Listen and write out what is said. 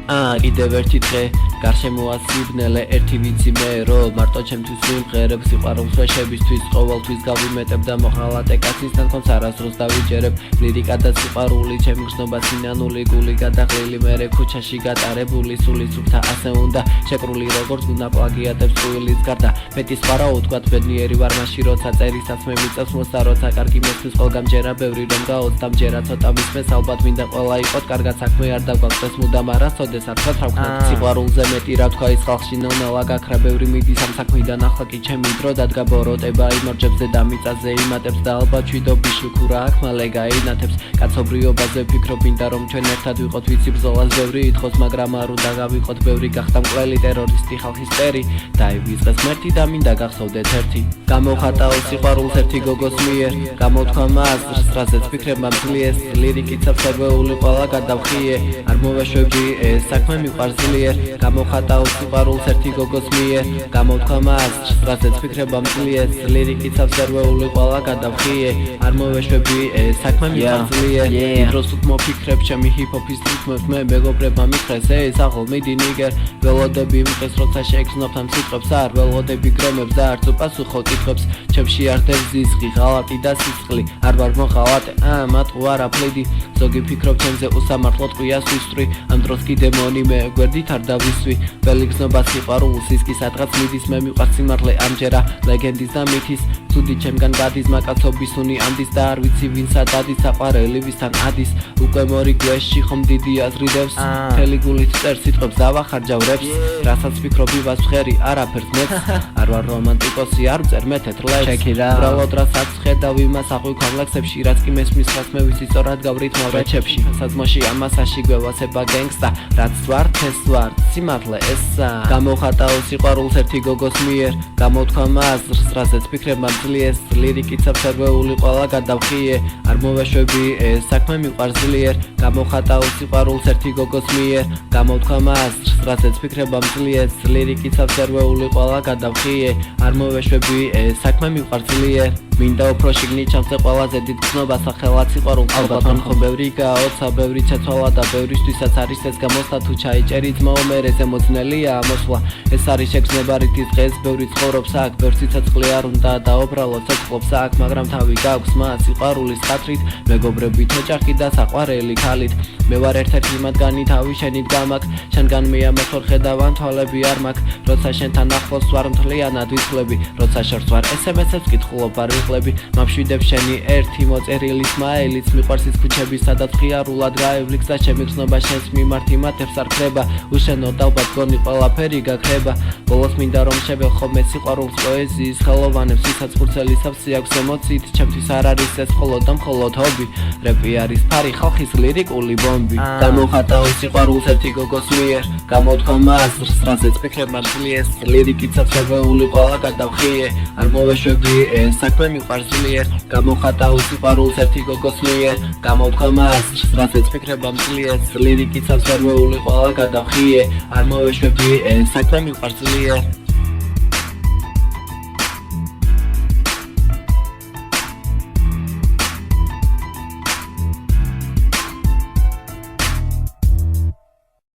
კიდევ ერთი დღე გარშემოა სიბნელე ერთი ვიცი მე რომ მარტო ჩემთვის ვიმღერებ სიყვარულს ვეშებისთვის ყოველთვის გავიმეტებ და მოხალატე კაცისთან ხონს არასდროს დავიჯერებ ლირიკა და სიყვარული ჩემი გრძნობა სინანული გული გადაღლილი მერე ქუჩაში გატარებული სული სუფთა ასე უნდა შეკრული როგორც გუნა პლაგიატებს წვილის გარდა მეტის პარა უთქვათ ბედნიერი ვარ მაშინ როცა წერისაც მე მიწევს მოსა როცა კარგი მესმის ყველგან ჯერა ბევრი რომ გაოცდამ ჯერა ცოტა მისმეს ალბათ მინდა ყველა იყოთ კარგად საქმე არ დაგვაქვს მუდამ არასოდეს არ თქვა რა ვქნა სიყვარულზე მეტი რა თქვა ის ხალხში ნონა გაქრა ბევრი მიდის ამ საქმიდან ახლა კი ჩემი დრო დადგა ბოროტება იმარჯვებს და მიწაზე იმატებს და ალბათ ჩვიდობი შუქურა აქ მალე გაინათებს კაცობრიობაზე ვფიქრობ მინდა რომ ჩვენ ერთად ვიყოთ ვიცი ბრძოლას ბევრი ითხოვს მაგრამ არ უნდა გავიყოთ ბევრი გახდა მკვლელი ტერორისტი ხალხის წერი დაივიწყეს ღმერთი და მინდა გახსოვდეთ ერთი გამოვხატაო სიყვარულს ერთი გოგოს მიერ გამოთქვა მას რაზეც ვფიქრება მძლიეს ლირიკით საფსარბეული ყველა გადავხიე არ მოვეშვები ეს საქმე მიყვარს ძლიერ გამოვხატაო სიყვარულს ერთი გოგოს მიერ გამოთქვა მას რაზეც ვფიქრება მძლიეს ლირიკით საფსარბეული ყველა გადავხიე არ მოვეშვები ეს საქმე მიყვარს ძლიერ დროს უთმო ფიქრებ ჩემი ჰიპ-ჰოპის რიტმებს მე მეგობრებმა მითხრეს ეს ახალ მიდი ნიგერ ველოდები მიყეს როცა შეეგზნობთ ამ სიტყვებს არ ველოდები გრემებს და არც უპასუხო კითხვებს ჩემში არ დევს ზისხი ღალატი და სისხლი არ ვარ მოღალატე მატყუ არაფლიდი ზოგი ფიქრობ ჩემზე უსამართლოდ ყვიას ვისწვრი ამ დროს კი დემონი მე გვერდით არ დავისვი ველი გზნობა სიყვარულს ის კი სადღაც მიდის მე მიყვარს სიმართლე ამჯერა ლეგენდის და მითის ცუდი ჩემგან გადის მაკაცობის უნი ამდის და არ ვიცი ვინსა დადის საყვარელი ვისთან ადის უკვე მორი გვეშში ხომ დიდი აზრიდებს მთელი გულით წერს სიტყვებს დავახარჯავ რეპს რასაც ფიქრობ ივას ხერი არაფერს მეც არ ვარ რომანტიკოსი არ ვწერ მე თეთრ ლექს უბრალოდ რასაც ხედავ იმას აღვი კომპლექსებში რაც კი მესმის ხას მე ვიცი სწორად გავრითმავ რეჩებში საძმოში ამასაში გვევასება გენგსტა რაც ვარ ეს ვარ სიმართლე ესა გამოვხატაო სიყვარულს ერთი გოგოს მიერ გამოთქვა მას რაზეც ვფიქრება მძლიეს ლირიკით საფსარბეული ყველა გადავხიე არ მოვეშვები ეს საქმე მიყვარს ძლიერ გამოვხატაო სიყვარულს ერთი გოგოს მიერ გამოთქვა მას რაზეც ვფიქრება მძლიეს ლირიკით საფსარბეული ყველა გადავხიე არ მოვეშვები ეს საქმე მიყვარს ძლიერ მინდა უფრო შიგნით ჩავწე ყველაზე დიდ გზნობა სახელად სიყვარულს ალბათ ხო ბევრი გააოცა ბევრი ჩაცვალა და ბევრისთვისაც არის ეს გამოსვლა თუ ჩაიჭერი ძმაო მერე ზემოძნელია ამოსვლა ეს არის შეგრძნება რითიც დღეს ბევრი ცხოვრობს აქ ბევრ სიცოცხლე არ უნდა დაუბრალო ცოცხლობს აქ მაგრამ თავი გაქვს მას სიყვარულის ხათრით მეგობრებით ოჯახი და საყვარელი ქალით მე ვარ ერთ-ერთი მათგანი თავი შენით გამაკ შენგან მიამოწორ ხედავან თვალები არ მაქვს როცა შენთან ახლოს ვარ მთლიანად ვიცვლები როცა შორს ვარ SMS-ებს კითხულობ არ ვიხლები მამშვიდებ შენი ერთი მოწერილი სმაილიც მიყვარს ის ქუჩები სადაც ღიარულად გაევლიქს და ჩემი გზნობა შენს მიმართ იმატებს არ ხრება უშენოდ ალბათ გონი ყველაფერი გაქრება ბოლოს მინდა რომ შეველ ხოლმე სიყვარულს პოეზიის ხელოვანებს ვისაც ხურცელი სავსე აქვს ემოციით ჩემთვის არ არის ეს მხოლოდ და მხოლოდ ჰობი რეპი არის ფარი ხალხის ლირიკული ბომბი გამოვხატაო სიყვარულს ერთი გოგოს მიერ გამოთქვა მას რაზეც ვფიქრება მძლიეს ლირიკით საფსარბეული ყველა გადავხიე არ მოვეშვები ეს საქმე მიყვარს ძლიერ გამოვხატაო სიყვარულს ერთი გოგოს მიერ გამოთქვა მას რაზეც ვფიქრება მძლიეს ლირიკით საფსარბეული ყველა გადავხიე არ მოვეშვები ეს საქმე მიყვარს ძლიერ